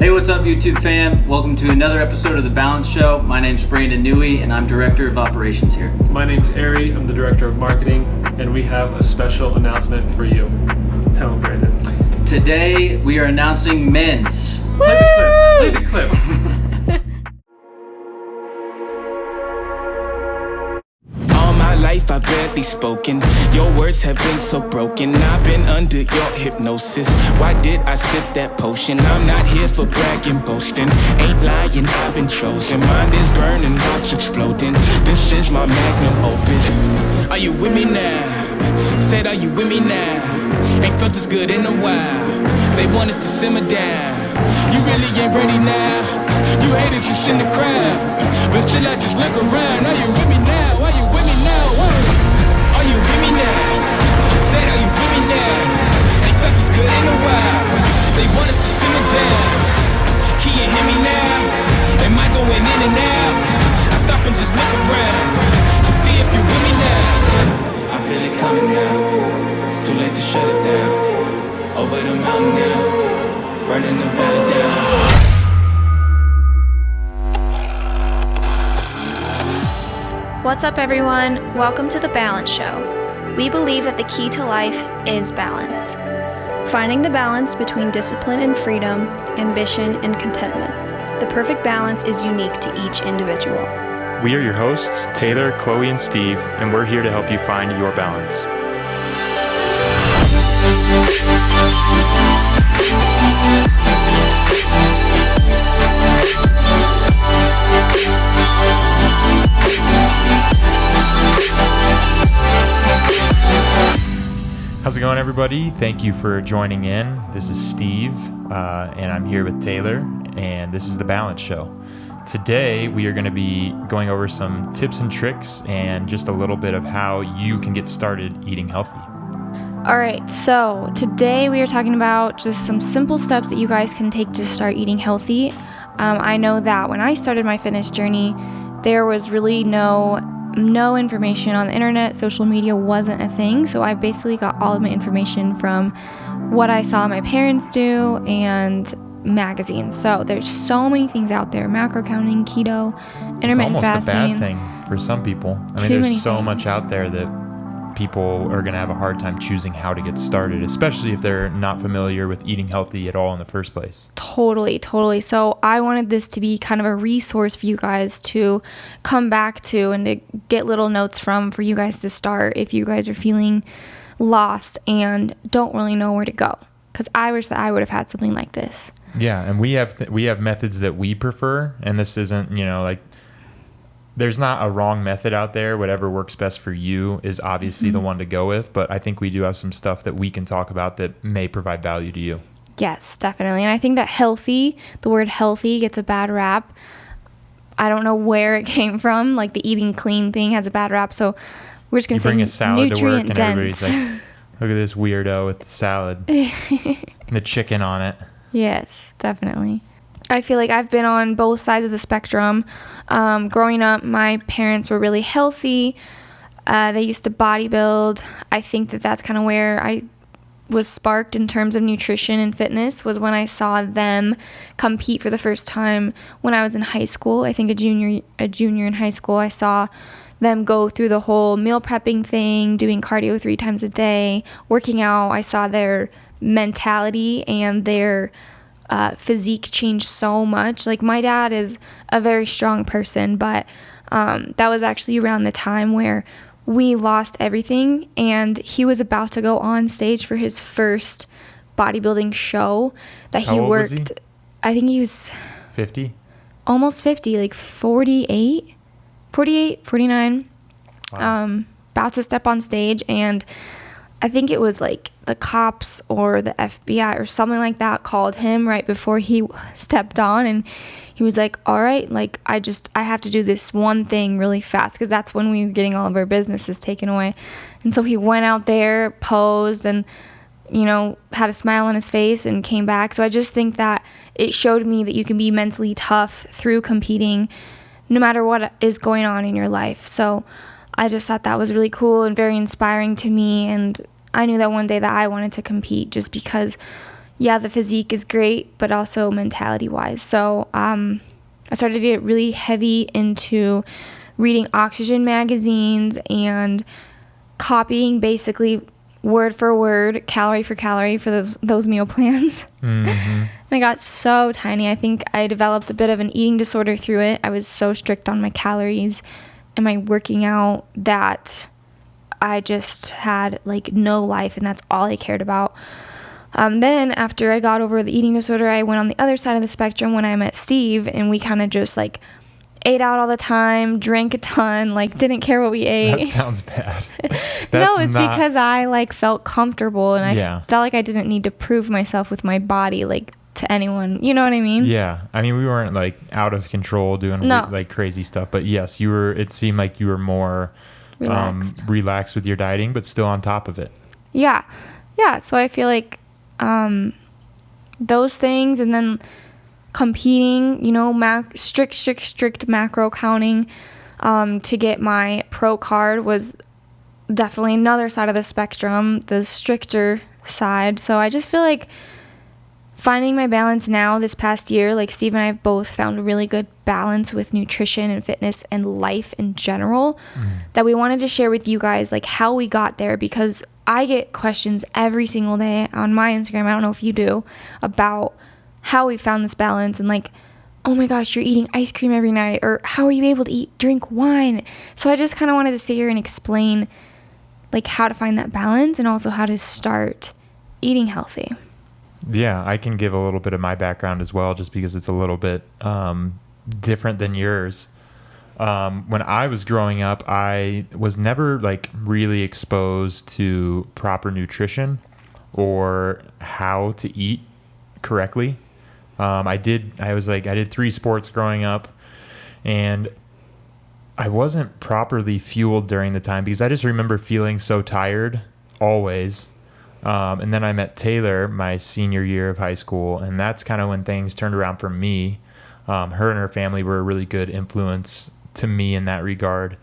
Hey, what's up, YouTube fam? Welcome to another episode of The Balance Show. My name's Brandon Newey, and I'm Director of Operations here. My name's Ari. I'm the Director of Marketing, and we have a special announcement for you. Tell him, Brandon. Today, we are announcing men's. Play the clip. Life I've barely spoken. Your words have been so broken. I've been under your hypnosis. Why did I sip that potion? I'm not here for bragging, boasting. Ain't lying, I've been chosen. Mind is burning, heart's exploding. This is my magnum opus. Are you with me now? Said, are you with me now? Ain't felt this good in a while. They want us to simmer down. You really ain't ready now. You haters just in the crowd. But till I just look around. Are you with me now? Are you with me now? Are you with me now? Said, are you with me now? Ain't felt this good in a while. They want us to simmer down. Can you hear me now? Am I going in and out? I stop and just look around to see if you're with me now. I feel it coming now. It's too late to shut it down. Over the mountain now, burning the valley down. What's up, everyone? Welcome to The Balance Show. We believe that the key to life is balance. Finding the balance between discipline and freedom, ambition and contentment. The perfect balance is unique to each individual. We are your hosts, Taylor, Chloe, and Steve, and we're here to help you find your balance. How's it going, everybody? Thank you for joining in. This is Steve, and I'm here with Taylor, and this is The Balance Show. Today, we are going to be going over some tips and tricks and just a little bit of how you can get started eating healthy. All right, so today we are talking about just some simple steps that you guys can take to start eating healthy. I know that when I started my fitness journey, there was really no information on the internet. Social media wasn't a thing, so I basically got all of my information from what I saw my parents do and magazines. So there's so many things out there: macro counting, keto, intermittent fasting. It's almost a bad thing for some people. I mean, there's so much out there that people are going to have a hard time choosing how to get started, especially if they're not familiar with eating healthy at all in the first place. Totally. So I wanted this to be kind of a resource for you guys to come back to and to get little notes from for you guys to start if you guys are feeling lost and don't really know where to go. Because I wish that I would have had something like this. Yeah, and we have methods that we prefer, and this isn't, there's not a wrong method out there. Whatever works best for you is obviously the one to go with, but I think we do have some stuff that we can talk about that may provide value to you. Yes, definitely. And I think that the word healthy gets a bad rap. I don't know where it came from. Like the eating clean thing has a bad rap. So we're just going to say bring a salad to work and dense. everybody's like, look at this weirdo with the salad and the chicken on it. Yes, definitely. I feel like I've been on both sides of the spectrum. Growing up, my parents were really healthy. They used to bodybuild. I think that that's kind of where I was sparked in terms of nutrition and fitness, was when I saw them compete for the first time when I was in high school. I think a junior in high school. I saw them go through the whole meal prepping thing, doing cardio 3 times a day, working out. I saw their mentality and their physique changed so much. Like, my dad is a very strong person, but that was actually around the time where we lost everything, and he was about to go on stage for his first bodybuilding show that he worked. Was he? I think he was 50, almost 50, like 48, 49. Wow. About to step on stage, and I think it was like the cops or the FBI or something like that called him right before he stepped on, and he was like, all right, like I have to do this one thing really fast, because that's when we were getting all of our businesses taken away. And so he went out there, posed, and had a smile on his face and came back. So I just think that it showed me that you can be mentally tough through competing no matter what is going on in your life. So I just thought that was really cool and very inspiring to me, and I knew that one day that I wanted to compete, just because yeah, the physique is great, but also mentality wise. So I started to get really heavy into reading Oxygen magazines and copying basically word for word, calorie for calorie for those meal plans. Mm-hmm. And I got so tiny. I think I developed a bit of an eating disorder through it. I was so strict on my calories and my working out that I just had like no life, and that's all I cared about. Then after I got over the eating disorder, I went on the other side of the spectrum when I met Steve, and we kind of just like ate out all the time, drank a ton, like didn't care what we ate. That sounds bad. No, it's because I like felt comfortable, and I felt like I didn't need to prove myself with my body like to anyone. You know what I mean? Yeah. I mean, we weren't like out of control doing like crazy stuff, but yes, it seemed like you were more relaxed with your dieting, but still on top of it. Yeah. So I feel like those things, and then competing, strict macro counting to get my pro card was definitely another side of the spectrum, the stricter side. So I just feel like finding my balance now this past year, like Steve and I have both found a really good balance with nutrition and fitness and life in general, that we wanted to share with you guys, like how we got there, because I get questions every single day on my Instagram, I don't know if you do, about how we found this balance, and like, oh my gosh, you're eating ice cream every night, or how are you able to drink wine? So I just kind of wanted to sit here and explain like how to find that balance, and also how to start eating healthy. Yeah, I can give a little bit of my background as well, just because it's a little bit different than yours. When I was growing up, I was never like really exposed to proper nutrition or how to eat correctly. I did 3 sports growing up, and I wasn't properly fueled during the time, because I just remember feeling so tired always. And then I met Taylor my senior year of high school, and that's kind of when things turned around for me. Her and her family were a really good influence to me in that regard.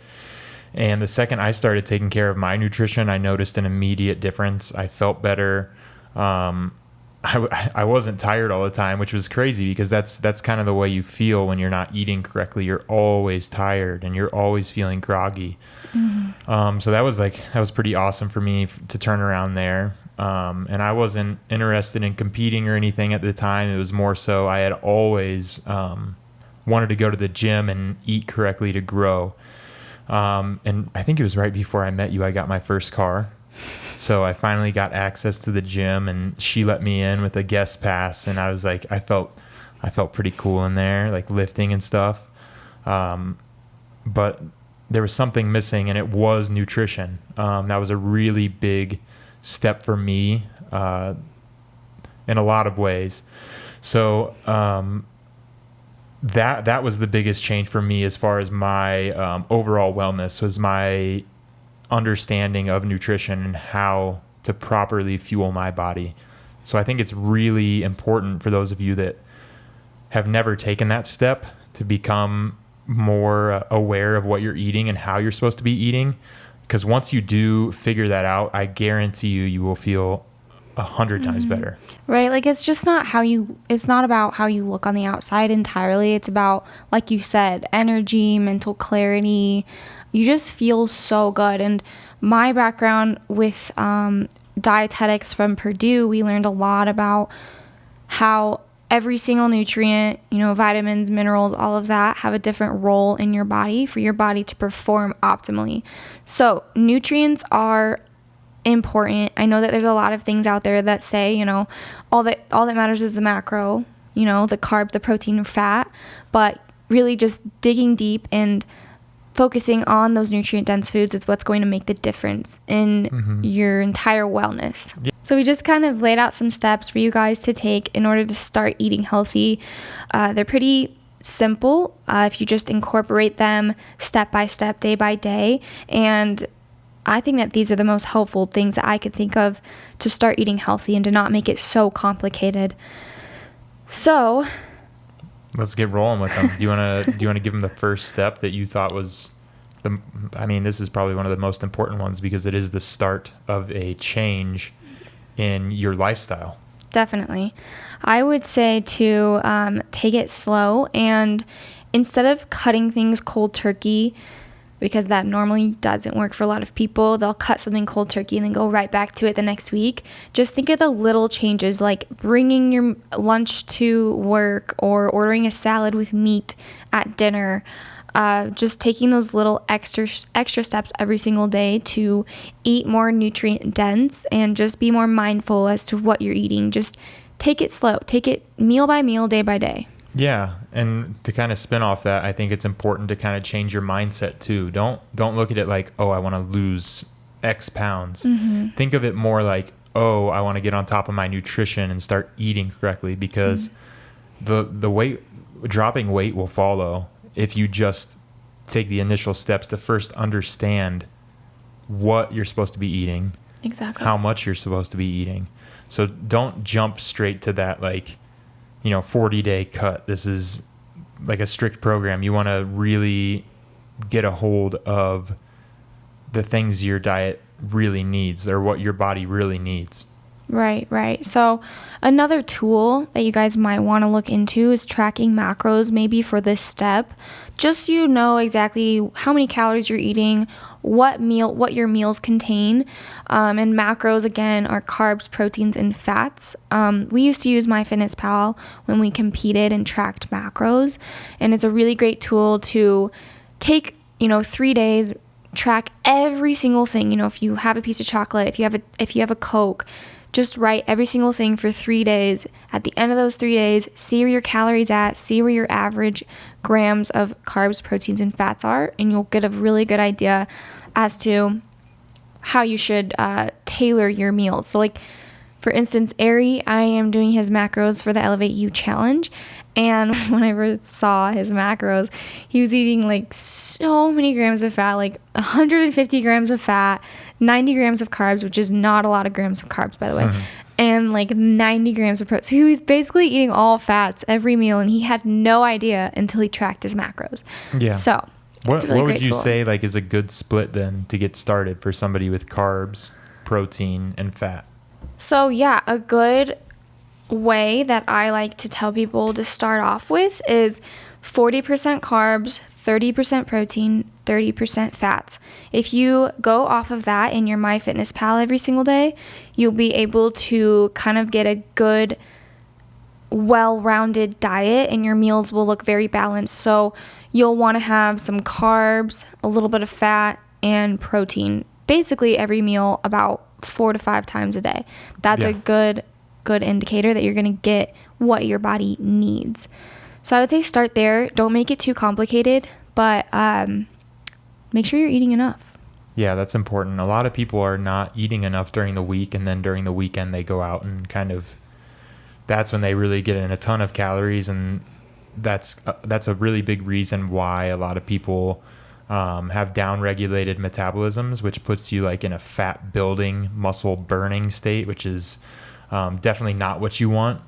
And the second I started taking care of my nutrition, I noticed an immediate difference. I felt better. I wasn't tired all the time, which was crazy, because that's kind of the way you feel when you're not eating correctly. You're always tired and you're always feeling groggy. Mm-hmm. So that was pretty awesome for me to turn around there. And I wasn't interested in competing or anything at the time. It was more so I had always wanted to go to the gym and eat correctly to grow. And I think it was right before I met you, I got my first car. So I finally got access to the gym, and she let me in with a guest pass, and I was like, I felt pretty cool in there, like lifting and stuff. But there was something missing, and it was nutrition. That was a really big step for me in a lot of ways. So that was the biggest change for me as far as my overall wellness, was my understanding of nutrition and how to properly fuel my body. So I think it's really important for those of you that have never taken that step to become more aware of what you're eating and how you're supposed to be eating. Because once you do figure that out, I guarantee you will feel 100 times better. Right. Like, it's not about how you look on the outside entirely. It's about, like you said, energy, mental clarity. You just feel so good. And my background with dietetics from Purdue, we learned a lot about how every single nutrient, vitamins, minerals, all of that have a different role in your body for your body to perform optimally. So nutrients are important. I know that there's a lot of things out there that say, all that matters is the macro, the carb, the protein, or fat, but really just digging deep and focusing on those nutrient-dense foods is what's going to make the difference in your entire wellness. Yeah. So we just kind of laid out some steps for you guys to take in order to start eating healthy. They're pretty simple if you just incorporate them step by step, day by day. And I think that these are the most helpful things that I could think of to start eating healthy and to not make it so complicated. So let's get rolling with them. Do you want to give them the first step that you thought was this is probably one of the most important ones, because it is the start of a change in your lifestyle. definitely. I would say to take it slow, and instead of cutting things cold turkey, because that normally doesn't work for a lot of people, they'll cut something cold turkey and then go right back to it the next week. Just think of the little changes, like bringing your lunch to work or ordering a salad with meat at dinner. Just taking those little extra steps every single day to eat more nutrient dense and just be more mindful as to what you're eating. Just take it slow. Take it meal by meal, day by day. Yeah, and to kind of spin off that, I think it's important to kind of change your mindset too. Don't look at it like, oh, I want to lose X pounds. Think of it more like, oh, I want to get on top of my nutrition and start eating correctly, because the dropping weight will follow if you just take the initial steps to first understand what you're supposed to be eating, exactly how much you're supposed to be eating. So don't jump straight to that 40-day cut. This is like a strict program. You want to really get a hold of the things your diet really needs, or what your body really needs. Right. So another tool that you guys might want to look into is tracking macros, maybe for this step. Just so you know exactly how many calories you're eating, what your meals contain. And macros, again, are carbs, proteins, and fats. We used to use MyFitnessPal when we competed and tracked macros. And it's a really great tool to take, 3 days, track every single thing. If you have a piece of chocolate, if you have a Coke, just write every single thing for 3 days. At the end of those 3 days, see where your calories at, see where your average grams of carbs, proteins, and fats are, and you'll get a really good idea as to how you should tailor your meals. So for instance, Ari, I am doing his macros for the Elevate You challenge, and when I first saw his macros, he was eating so many grams of fat, 150 grams of fat, 90 grams of carbs, which is not a lot of grams of carbs, by the way, and 90 grams of protein. So he was basically eating all fats every meal, and he had no idea until he tracked his macros. Yeah. So what would you say is a good split then to get started for somebody with carbs, protein, and fat? So yeah, a good way that I like to tell people to start off with is 40% carbs, 30% protein, 30% fats. If you go off of that in your MyFitnessPal every single day, you'll be able to kind of get a good, well-rounded diet, and your meals will look very balanced. So you'll want to have some carbs, a little bit of fat, and protein. Basically every meal about 4 to 5 times a day. That's a good indicator that you're going to get what your body needs. So I would say start there. Don't make it too complicated, but make sure you're eating enough. Yeah, that's important. A lot of people are not eating enough during the week, and then during the weekend they go out and that's when they really get in a ton of calories, and that's a really big reason why a lot of people have down-regulated metabolisms, which puts you in a fat-building, muscle-burning state, which is definitely not what you want.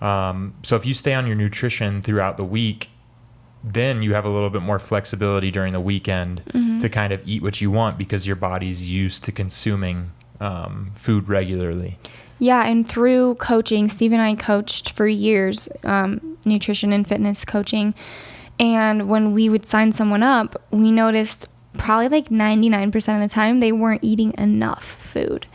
So if you stay on your nutrition throughout the week, then you have a little bit more flexibility during the weekend to kind of eat what you want, because your body's used to consuming food regularly. Yeah, and through coaching, Steve and I coached for years, nutrition and fitness coaching. And when we would sign someone up, we noticed probably 99% of the time they weren't eating enough food.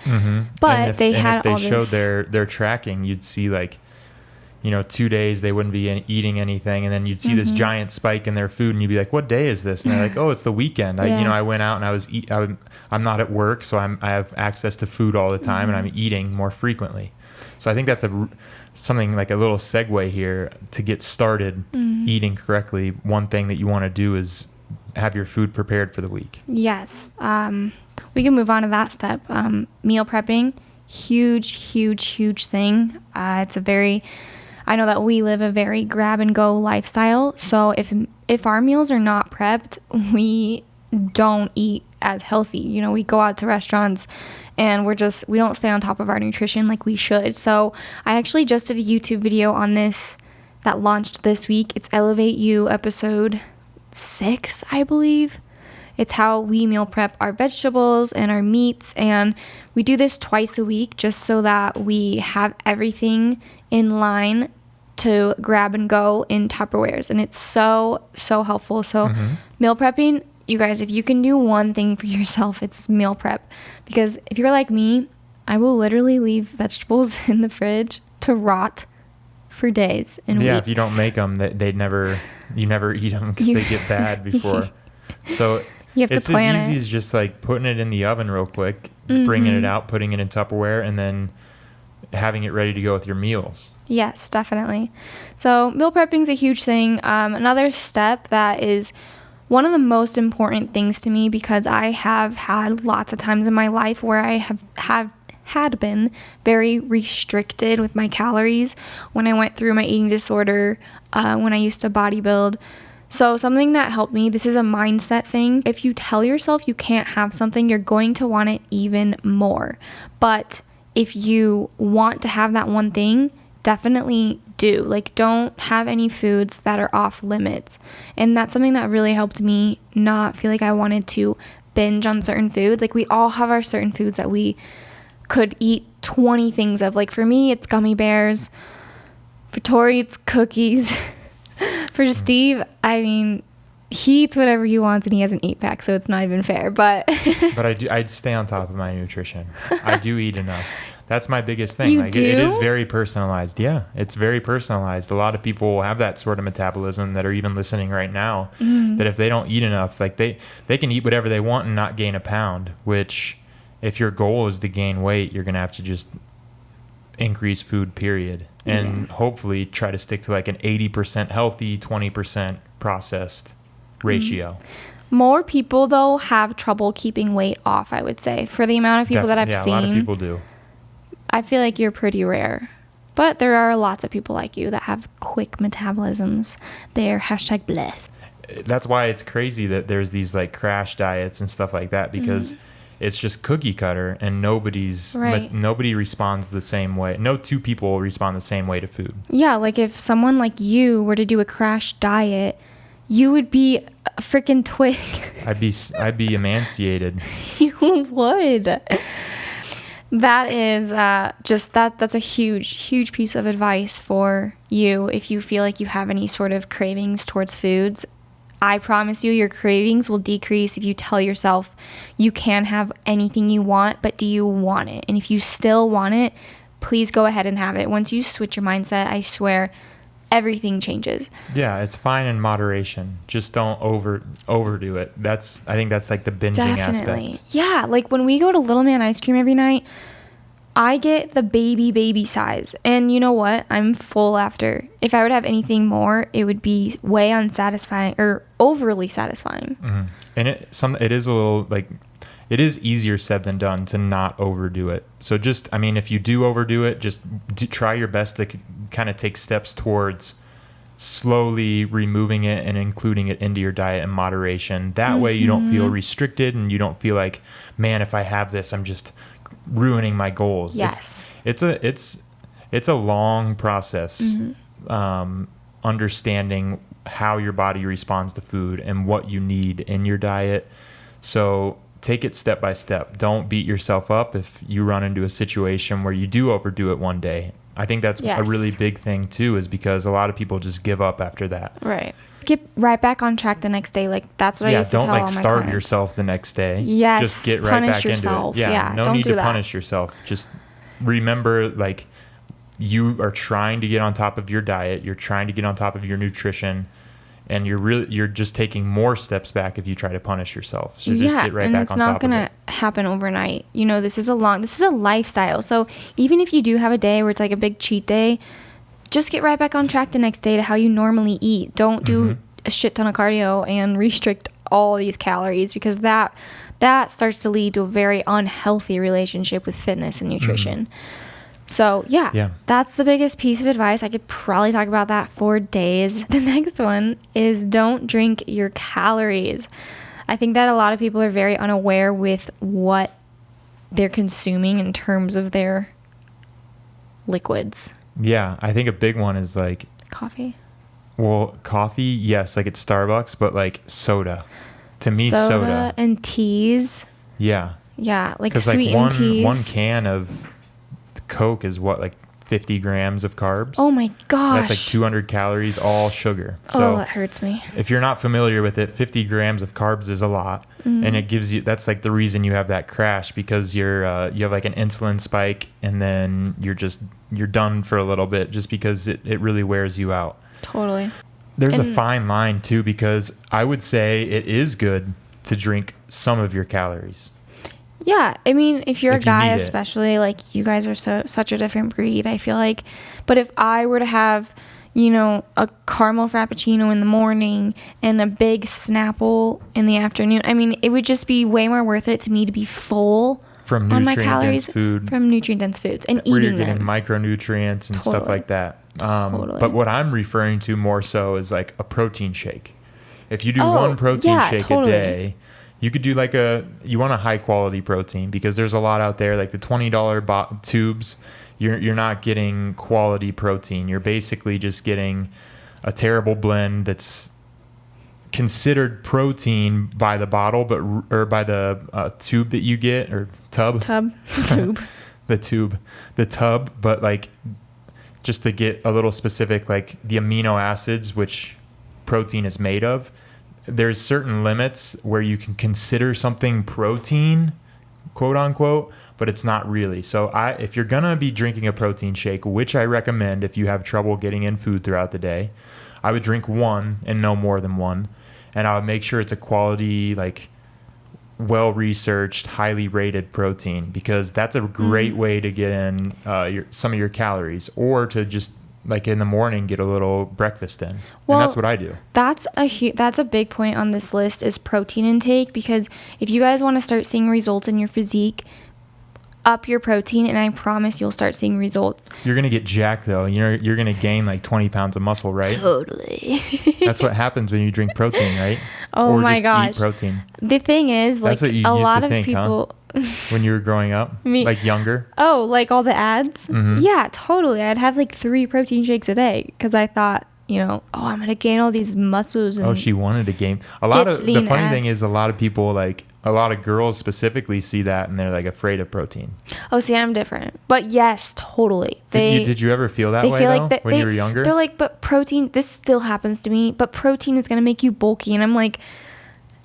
But if they showed their tracking, you'd see 2 days they wouldn't be eating anything, and then you'd see this giant spike in their food, and you'd be like, what day is this? And they're like, oh, it's the weekend. I went out and I'm not at work, so I have access to food all the time, and I'm eating more frequently. So I think that's something like a little segue here to get started eating correctly. One thing that you want to do is have your food prepared for the week. Yes. We can move on to that step. Meal prepping, huge thing. I know that we live a very grab and go lifestyle. So if our meals are not prepped, we don't eat as healthy. We go out to restaurants and we don't stay on top of our nutrition like we should. So I actually just did a YouTube video on this that launched this week. It's Elevate You episode 6, I believe. It's how we meal prep our vegetables and our meats, and we do this twice a week just so that we have everything in line to grab and go in Tupperwares, and it's so helpful. So meal prepping, you guys, if you can do one thing for yourself, it's meal prep, because if you're like me, I will literally leave vegetables in the fridge to rot for days and weeks. If you don't make them, you never eat them because they get bad before. So you have it's to plan as easy it. as just like putting it in the oven real quick, bringing it out, putting it in Tupperware, and then having it ready to go with your meals. Yes, definitely. So meal prepping is a huge thing. Another step that is one of the most important things to me, because I have had lots of times in my life where I have had been very restricted with my calories when I went through my eating disorder, when I used to bodybuild. So something that helped me, this is a mindset thing. If you tell yourself you can't have something, you're going to want it even more. But if you want to have that one thing, definitely do. Like, don't have any foods that are off limits. And that's something that really helped me not feel like I wanted to binge on certain foods. Like, we all have our certain foods that we could eat 20 things of. Like, for me, it's gummy bears. For Tori, it's cookies. For Steve, I mean, he eats whatever he wants and he has an 8-pack, so it's not even fair. But I'd stay on top of my nutrition. I do eat enough. That's my biggest thing. You Like do? it is very personalized. Yeah, it's very personalized. A lot of people have that sort of metabolism that are even listening right now, that if they don't eat enough, like they can eat whatever they want and not gain a pound, which if your goal is to gain weight, you're going to have to just increase food, period. And hopefully try to stick to like an 80% healthy, 20% processed ratio. more people, though, have trouble keeping weight off, I would say. For the amount of people that I've seen. A lot of people do. I feel like you're pretty rare. But there are lots of people like you that have quick metabolisms. They're #blessed. That's why it's crazy that there's these like crash diets and stuff like that, because it's just cookie cutter and nobody responds the same way. No two people respond the same way to food. Yeah, like if someone like you were to do a crash diet, you would be a freaking twig. I'd be emaciated. You would. That is that's a huge piece of advice for you if you feel like you have any sort of cravings towards foods. I promise you, your cravings will decrease if you tell yourself you can have anything you want, but do you want it? And if you still want it, please go ahead and have it. Once you switch your mindset, I swear, everything changes. Yeah, it's fine in moderation. Just don't overdo it. I think that's like the binging aspect. Yeah, like when we go to Little Man Ice Cream every night, I get the baby size. And you know what? I'm full after. If I would have anything more, it would be way unsatisfying or overly satisfying. Mm-hmm. And it is a little like, it is easier said than done to not overdo it. So if you do overdo it, just try your best to kind of take steps towards slowly removing it and including it into your diet in moderation. That way you don't feel restricted and you don't feel like, man, if I have this, I'm just ruining my goals. Yes. It's a long process. Understanding how your body responds to food and what you need in your diet. So take it step by step. Don't beat yourself up if you run into a situation where you do overdo it one day. I think that's a really big thing too, is because a lot of people just give up after that. Right. Get right back on track the next day. Like that's what I used to tell all my clients. Don't starve yourself the next day. Yes. Just get right back yourself. into it. Yeah. No don't need do to that. punish yourself. Just remember, like, you are trying to get on top of your diet. You're trying to get on top of your nutrition. And you're just taking more steps back if you try to punish yourself. So just get right back on top of it. And it's not going to happen overnight. You know, this is a lifestyle. So even if you do have a day where it's like a big cheat day, just get right back on track the next day to how you normally eat. Don't do a shit ton of cardio and restrict all these calories, because that starts to lead to a very unhealthy relationship with fitness and nutrition. So, that's the biggest piece of advice. I could probably talk about that for days. The next one is don't drink your calories. I think that a lot of people are very unaware with what they're consuming in terms of their liquids. Yeah, I think a big one is like... Coffee? Well, coffee, yes, like at Starbucks, but like soda. To me, soda. And teas. Yeah. Yeah, like Because sweetened teas. one can of Coke is what, like 50 grams of carbs? Oh my gosh. That's like 200 calories, all sugar. Oh, So that hurts me. if you're not familiar with it, 50 grams of carbs is a lot. And it gives you, that's like the reason you have that crash, because you have like an insulin spike, and then you're done for a little bit just because it really wears you out. Totally. There's a fine line too, because I would say it is good to drink some of your calories. Yeah, I mean, if you're a If you guy, need it. especially, like, you guys are such a different breed, I feel like. But if I were to have, you know, a caramel frappuccino in the morning and a big Snapple in the afternoon, I mean, it would just be way more worth it to me to be full From on my calories nutrient-dense food. from nutrient-dense foods and Where eating you're getting them. micronutrients and stuff Totally. like that. Totally. But what I'm referring to more so is like a protein shake. If you do Oh, one protein yeah, shake totally. a day, you could do like you want a high quality protein, because there's a lot out there, like the $20 tubes. You're not getting quality protein. You're basically just getting a terrible blend that's considered protein by the bottle, or by the tube that you get, or tub. Tube. the tub, but like, just to get a little specific, like the amino acids which protein is made of, there's certain limits where you can consider something protein, quote unquote, but it's not really. So if you're gonna be drinking a protein shake, which I recommend if you have trouble getting in food throughout the day, I would drink one and no more than one, and I would make sure it's a quality, like, well-researched, highly rated protein, because that's a great way to get in some of your calories, or to just, like, in the morning, get a little breakfast in. Well, and that's what I do. That's a big point on this list, is protein intake, because if you guys want to start seeing results in your physique, up your protein, and I promise you'll start seeing results. You're gonna get jacked though. You're gonna gain like 20 pounds of muscle, right? Totally. That's what happens when you drink protein, right? Oh or my just gosh. Eat protein. The thing is, like, That's what you a used lot to of think, people. When you were growing up, Me- like younger. Oh, like all the ads? Mhm. Yeah, totally. I'd have like 3 protein shakes a day because I thought, you know, oh, I'm gonna gain all these muscles. And Oh, she wanted to gain. A lot Get of the lean funny thing abs. is, a lot of people, like a lot of girls specifically, see that and they're like afraid of protein. Oh, see, I'm different. But yes, totally. Did you ever feel that way feel though, like that when you were younger? They're like, but protein, this still happens to me, but protein is going to make you bulky. And I'm like,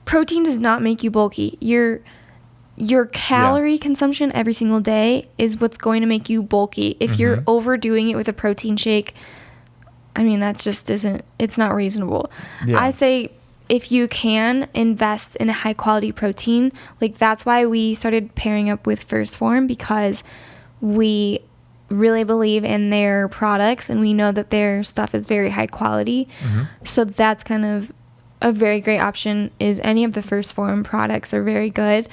protein does not make you bulky. Your calorie consumption every single day is what's going to make you bulky. If you're overdoing it with a protein shake, I mean, that just it's not reasonable. Yeah. I say, if you can invest in a high quality protein, like, that's why we started pairing up with First Form, because we really believe in their products and we know that their stuff is very high quality. So that's kind of a very great option. Is any of the First Form products are very good.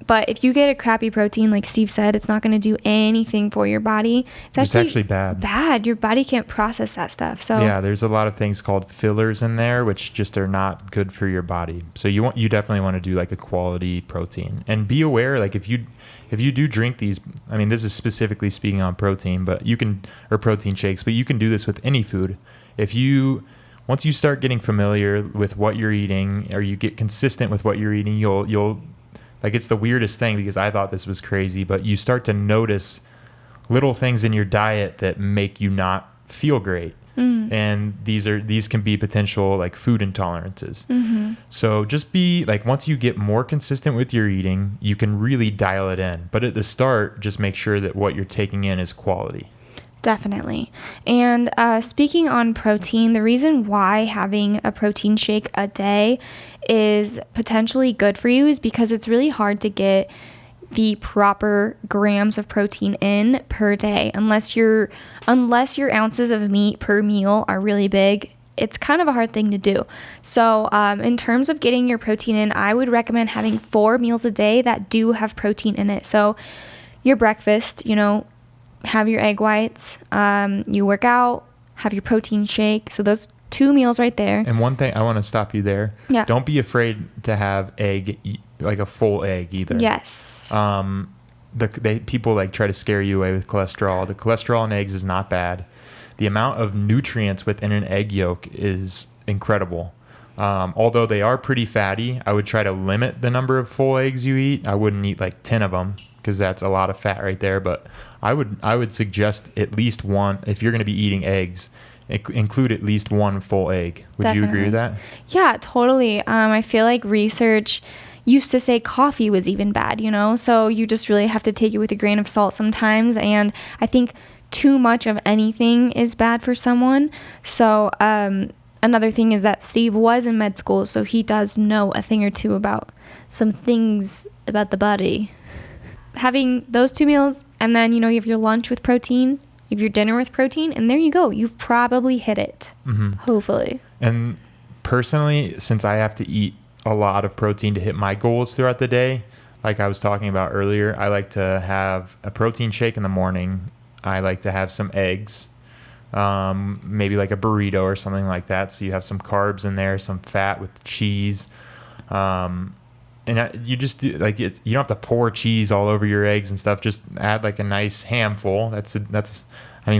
But if you get a crappy protein, like Steve said, it's not going to do anything for your body. It's actually bad. Your body can't process that stuff. So yeah, there's a lot of things called fillers in there, which just are not good for your body. So you definitely want to do like a quality protein, and be aware, like, if you do drink these, I mean, this is specifically speaking on protein, or protein shakes, but you can do this with any food. Once you start getting familiar with what you're eating, or you get consistent with what you're eating, you'll like, it's the weirdest thing, because I thought this was crazy, but you start to notice little things in your diet that make you not feel great. And these can be potential, like, food intolerances. So just be like, once you get more consistent with your eating, you can really dial it in. But at the start, just make sure that what you're taking in is quality. Definitely. And speaking on protein, the reason why having a protein shake a day is potentially good for you is because it's really hard to get the proper grams of protein in per day. Unless your ounces of meat per meal are really big, it's kind of a hard thing to do. So in terms of getting your protein in, I would recommend having 4 meals a day that do have protein in it. So your breakfast, have your egg whites, you work out, have your protein shake. So those 2 meals right there. And one thing, I want to stop you there. Yeah. Don't be afraid to have like a full egg either. Yes. People like try to scare you away with cholesterol. The cholesterol in eggs is not bad. The amount of nutrients within an egg yolk is incredible. Although they are pretty fatty, I would try to limit the number of full eggs you eat. I wouldn't eat like 10 of them because that's a lot of fat right there. But I would suggest at least one. If you're going to be eating eggs, include at least one full egg. Would you agree with that? Yeah, totally. I feel like research used to say coffee was even bad, so you just really have to take it with a grain of salt sometimes. And I think too much of anything is bad for someone. So another thing is that Steve was in med school, so he does know a thing or two about some things about the body. Having those 2 meals, and then you have your lunch with protein, you have your dinner with protein, and there you go. You've probably hit it. Hopefully. And personally, since I have to eat a lot of protein to hit my goals throughout the day, like I was talking about earlier, I like to have a protein shake in the morning. I like to have some eggs, maybe like a burrito or something like that. So you have some carbs in there, some fat with cheese. You just do you don't have to pour cheese all over your eggs and stuff. Just add like a nice handful. That's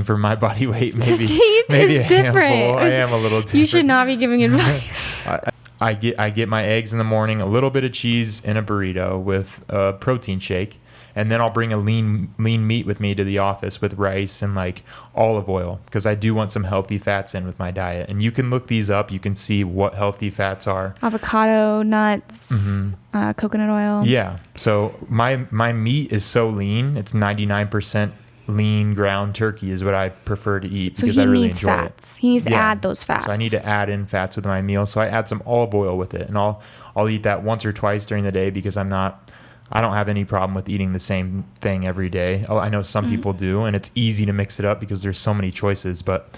for my body weight, maybe Steve maybe is a different. handful. I am a little different. You should not be giving advice. I get my eggs in the morning, a little bit of cheese in a burrito with a protein shake, and then I'll bring a lean meat with me to the office with rice and like olive oil because I do want some healthy fats in with my diet. And you can look these up. You can see what healthy fats are. Avocado, nuts, coconut oil. Yeah. So my meat is so lean. It's 99% lean ground turkey is what I prefer to eat because I really enjoy fats. He needs to add those fats. So I need to add in fats with my meal. So I add some olive oil with it, and I'll eat that once or twice during the day because I don't have any problem with eating the same thing every day. I know some people do, and it's easy to mix it up because there's so many choices. But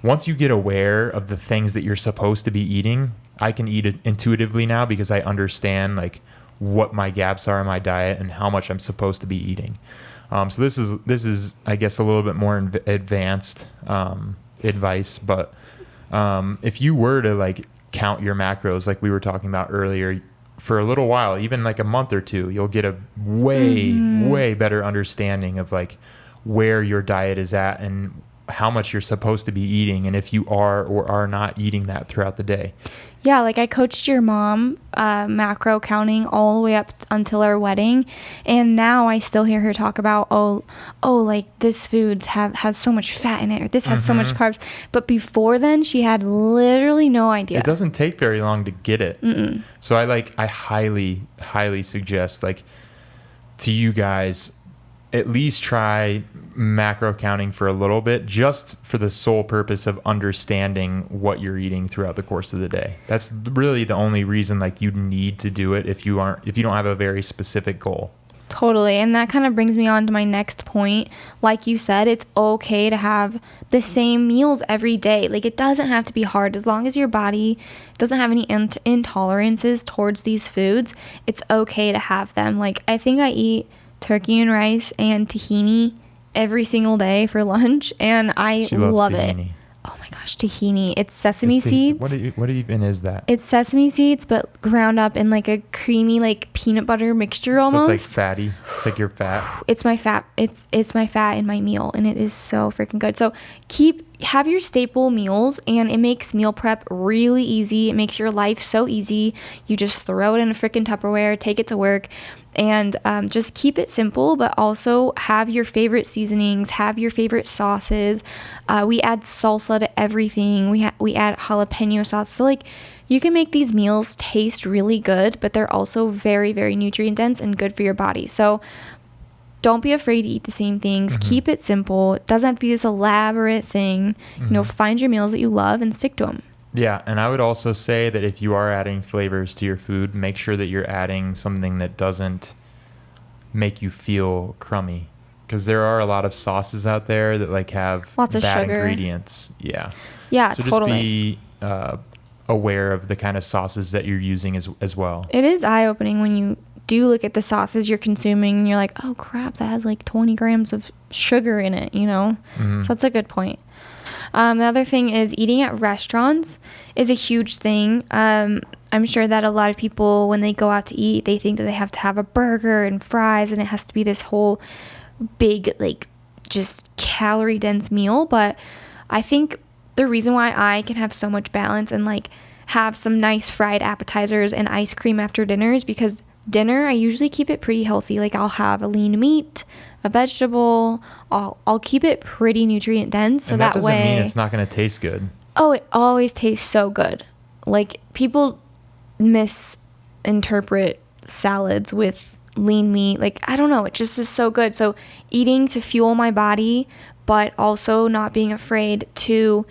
once you get aware of the things that you're supposed to be eating, I can eat it intuitively now because I understand like what my gaps are in my diet and how much I'm supposed to be eating. So this is I guess a little bit more advanced advice, but if you were to like count your macros like we were talking about earlier for a little while, even like a month or two, you'll get a way better understanding of like where your diet is at and how much you're supposed to be eating and if you are or are not eating that throughout the day. Yeah, like I coached your mom macro counting all the way up until our wedding, and now I still hear her talk about like this food has so much fat in it, or this has so much carbs. But before then, she had literally no idea. It doesn't take very long to get it. So I highly suggest like to you guys, at least try macro counting for a little bit, just for the sole purpose of understanding what you're eating throughout the course of the day. That's really the only reason like you need to do it if you don't have a very specific goal. Totally. And that kind of brings me on to my next point. Like you said, it's okay to have the same meals every day. Like it doesn't have to be hard. As long as your body doesn't have any intolerances towards these foods, it's okay to have them. Like I think I eat turkey and rice and tahini every single day for lunch, and I love tahini. It. Oh my gosh, tahini. It's sesame seeds. What even is that? It's sesame seeds, but ground up in like a creamy, like peanut butter mixture almost. So it's like fatty. It's like your fat. It's my fat. It's my fat in my meal, and it is so freaking good. So have your staple meals, and it makes meal prep really easy. It makes your life so easy. You just throw it in a freaking Tupperware, take it to work, and just keep it simple, but also have your favorite seasonings, have your favorite sauces. We add salsa to everything. We add jalapeno sauce. So like you can make these meals taste really good, but they're also very, very nutrient dense and good for your body. So don't be afraid to eat the same things. Keep it simple. It doesn't have to be this elaborate thing. Find your meals that you love and stick to them. Yeah, and I would also say that if you are adding flavors to your food, make sure that you're adding something that doesn't make you feel crummy. Because there are a lot of sauces out there that like have lots of bad sugar ingredients. Yeah. Yeah, so totally. Just be aware of the kind of sauces that you're using as well. It is eye-opening when you do look at the sauces you're consuming and you're like, oh crap, that has like 20 grams of sugar in it, So that's a good point. The other thing is eating at restaurants is a huge thing. I'm sure that a lot of people, when they go out to eat, they think that they have to have a burger and fries, and it has to be this whole big, like, just calorie dense meal. But I think the reason why I can have so much balance and like have some nice fried appetizers and ice cream after dinners, because dinner, I usually keep it pretty healthy. Like I'll have a lean meat, a vegetable. I'll keep it pretty nutrient dense, so and that that doesn't way mean it's not going to taste good. Oh, it always tastes so good. Like people misinterpret salads with lean meat. Like, I don't know, it just is so good. So eating to fuel my body, but also not being afraid to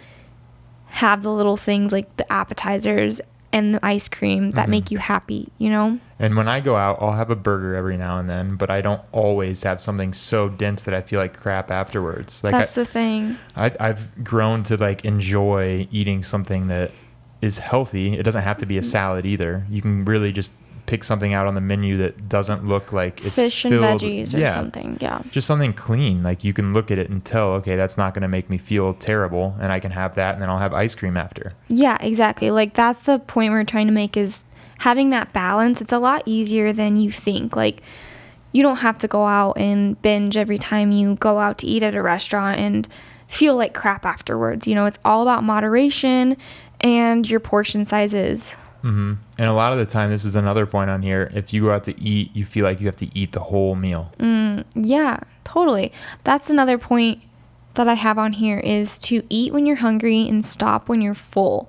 have the little things like the appetizers and the ice cream that make you happy, you know? And when I go out, I'll have a burger every now and then, but I don't always have something so dense that I feel like crap afterwards. Like That's the thing. I've grown to like enjoy eating something that is healthy. It doesn't have to be a salad either. You can really just pick something out on the menu that doesn't look like it's fish and filled, veggies or something. Yeah. Just something clean. Like you can look at it and tell, okay, that's not going to make me feel terrible, and I can have that, and then I'll have ice cream after. Yeah, exactly. Like that's the point we're trying to make, is having that balance. It's a lot easier than you think. Like you don't have to go out and binge every time you go out to eat at a restaurant and feel like crap afterwards. You know, it's all about moderation and your portion sizes. Mm-hmm. And a lot of the time, this is another point on here, if you go out to eat, you feel like you have to eat the whole meal. Yeah, totally. That's another point that I have on here, is to eat when you're hungry and stop when you're full.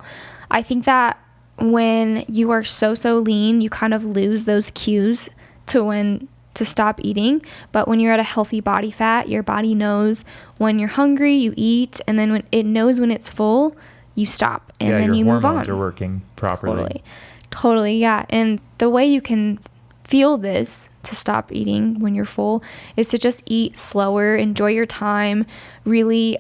I think that when you are so lean, you kind of lose those cues to when to stop eating. But when you're at a healthy body fat, your body knows when you're hungry, you eat, and then when it knows when it's full, you stop, and then you move on. Your hormones are working properly. Totally, yeah. And the way you can feel this to stop eating when you're full is to just eat slower, enjoy your time, really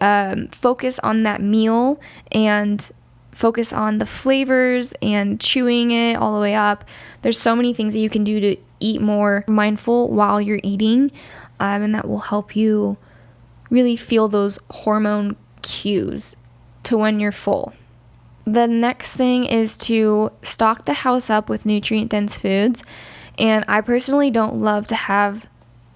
focus on that meal and focus on the flavors and chewing it all the way up. There's so many things that you can do to eat more mindful while you're eating, and that will help you really feel those hormone cues to when you're full. The next thing is to stock the house up with nutrient-dense foods. And I personally don't love to have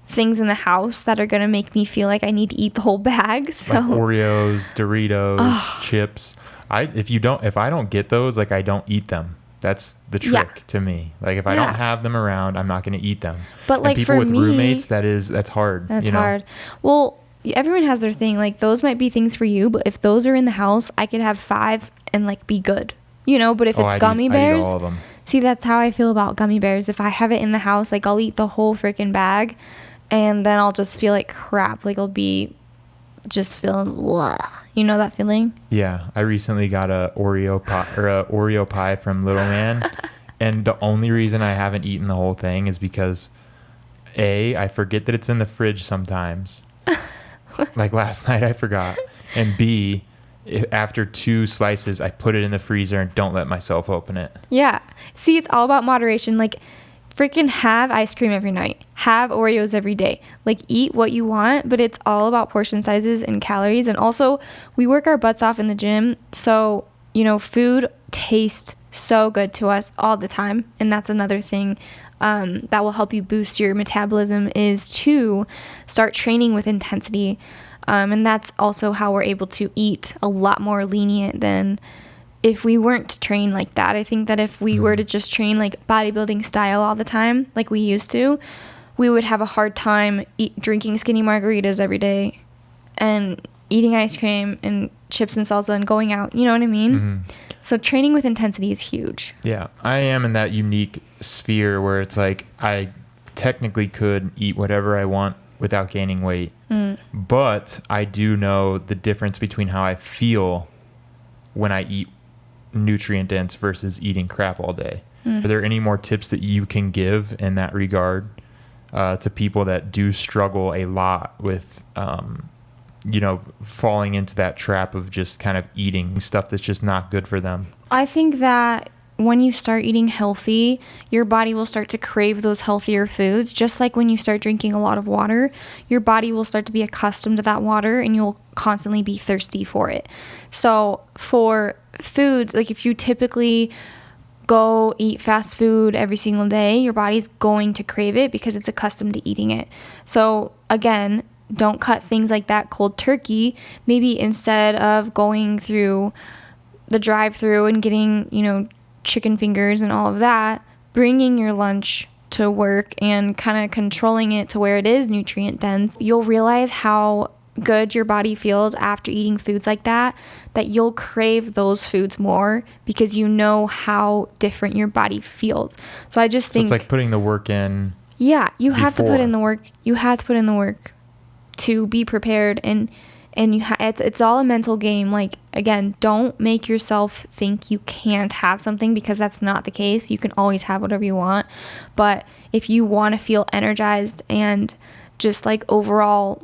things in the house that are going to make me feel like I need to eat the whole bag. So like Oreos, Doritos, chips. If I don't get those, like I don't eat them. That's the trick to me. Like if I don't have them around, I'm not going to eat them. But like people for with me, roommates, that's hard. That's hard. Well, everyone has their thing. Like those might be things for you, but if those are in the house, I could have 5 and like be good, you know. But if it's gummy bears, I eat all of them. See, that's how I feel about gummy bears. If I have it in the house, like I'll eat the whole freaking bag, and then I'll just feel like crap. Like I'll be just feeling, you know that feeling? Yeah, I recently got a Oreo pie from Little Man, and the only reason I haven't eaten the whole thing is because I forget that it's in the fridge sometimes. Like last night I forgot, and B, after 2 slices I put it in the freezer and don't let myself open it. Yeah, see, it's all about moderation. Like freaking have ice cream every night, have Oreos every day, like eat what you want, but it's all about portion sizes and calories. And also we work our butts off in the gym, so you know food tastes so good to us all the time, and that's another thing that will help you boost your metabolism, is to start training with intensity. And that's also how we're able to eat a lot more lenient than if we weren't to train like that. I think that if we were to just train like bodybuilding style all the time, like we used to, we would have a hard time drinking skinny margaritas every day and eating ice cream and chips and salsa and going out. You know what I mean? Mm-hmm. So training with intensity is huge. Yeah, I am in that unique sphere where it's like I technically could eat whatever I want without gaining weight. But I do know the difference between how I feel when I eat nutrient dense versus eating crap all day. Are there any more tips that you can give in that regard to people that do struggle a lot with falling into that trap of just kind of eating stuff that's just not good for them? I think that when you start eating healthy, your body will start to crave those healthier foods. Just like when you start drinking a lot of water, your body will start to be accustomed to that water and you'll constantly be thirsty for it. So for foods, like if you typically go eat fast food every single day, your body's going to crave it because it's accustomed to eating it. So again, don't cut things like that cold turkey. Maybe instead of going through the drive-through and getting, chicken fingers and all of that, bringing your lunch to work and kind of controlling it to where it is nutrient dense, you'll realize how good your body feels after eating foods like that you'll crave those foods more because you know how different your body feels. So I just think it's like putting the work in. Yeah, you have to put before. in the work. You have to put in the work to be prepared, and it's all a mental game. Like, again, don't make yourself think you can't have something, because that's not the case. You can always have whatever you want. But if you want to feel energized and just like overall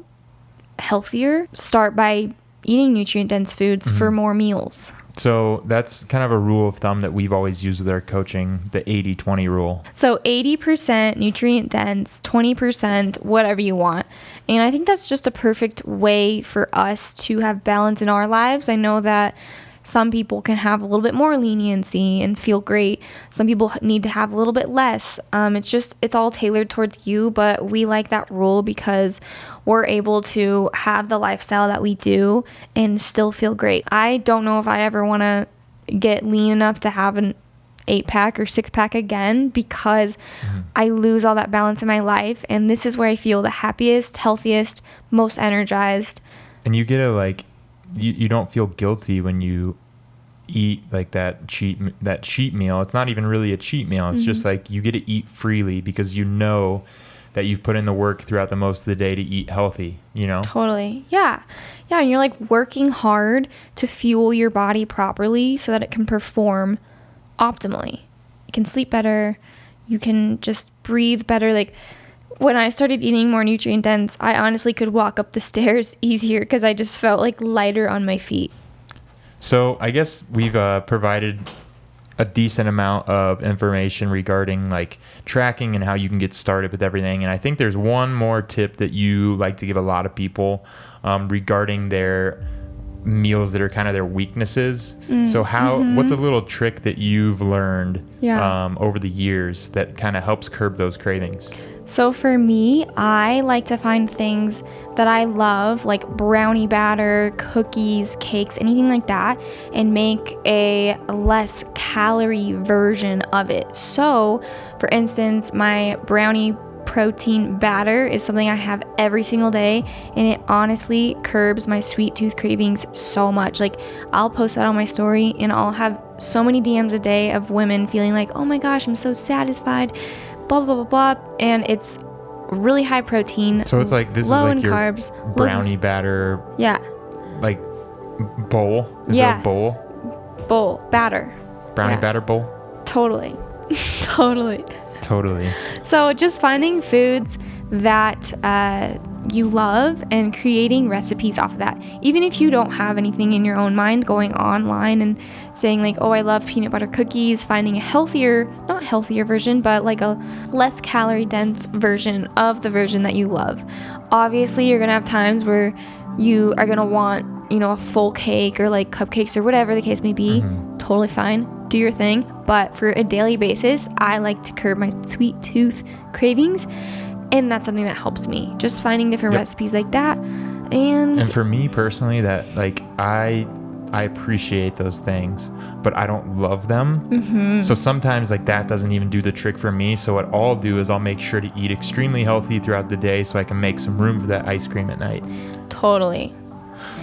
healthier, start by eating nutrient dense foods for more meals. So that's kind of a rule of thumb that we've always used with our coaching, the 80-20 rule. So 80% nutrient dense, 20% whatever you want. And I think that's just a perfect way for us to have balance in our lives. I know that some people can have a little bit more leniency and feel great. Some people need to have a little bit less. It's all tailored towards you, but we like that rule because we're able to have the lifestyle that we do and still feel great. I don't know if I ever want to get lean enough to have an 8-pack or 6-pack again, because I lose all that balance in my life. And this is where I feel the happiest, healthiest, most energized. And you get a you don't feel guilty when you eat like that cheat meal. It's not even really a cheat meal. It's just like you get to eat freely because you know that you've put in the work throughout the most of the day to eat healthy, you know? Totally. Yeah. Yeah. And you're like working hard to fuel your body properly so that it can perform optimally. You can sleep better. You can just breathe better. Like, when I started eating more nutrient dense, I honestly could walk up the stairs easier because I just felt like lighter on my feet. So I guess we've provided a decent amount of information regarding like tracking and how you can get started with everything. And I think there's one more tip that you like to give a lot of people regarding their meals that are kind of their weaknesses. So what's a little trick that you've learned over the years that kind of helps curb those cravings? So for me, I like to find things that I love, like brownie batter, cookies, cakes, anything like that, and make a less calorie version of it. So, for instance, my brownie protein batter is something I have every single day, and it honestly curbs my sweet tooth cravings so much. Like, I'll post that on my story, and I'll have so many DMs a day of women feeling like, oh my gosh, I'm so satisfied, blah, blah, blah, blah. And it's really high protein. So it's like, this is low like in your carbs, brownie batter. Yeah. Like bowl. Is there a bowl? Bowl. Batter. Brownie batter bowl? Totally. Totally. Totally. So just finding foods that you love and creating recipes off of that. Even if you don't have anything in your own mind, going online and saying like, oh, I love peanut butter cookies, finding a not healthier version, but like a less calorie dense version of the version that you love. Obviously, you're going to have times where you are going to want, a full cake or like cupcakes or whatever the case may be. Totally fine. Do your thing. But for a daily basis, I like to curb my sweet tooth cravings. And that's something that helps me. Just finding different recipes like that. And for me personally, that like I appreciate those things, but I don't love them. So sometimes like that doesn't even do the trick for me. So what I'll do is I'll make sure to eat extremely healthy throughout the day so I can make some room for that ice cream at night. Totally.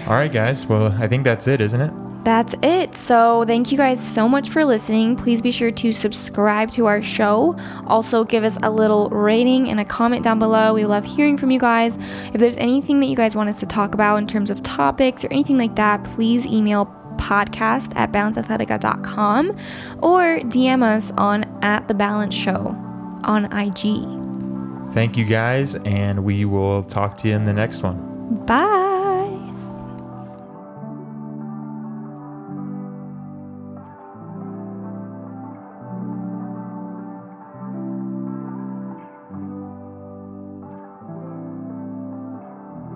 All right, guys. Well, I think that's it, isn't it? That's it. So thank you guys so much for listening. Please be sure to subscribe to our show. Also give us a little rating and a comment down below. We love hearing from you guys. If there's anything that you guys want us to talk about in terms of topics or anything like that, please email podcast@balanceathletica.com or DM us on @TheBalanceShow on IG. Thank you guys, and we will talk to you in the next one. Bye.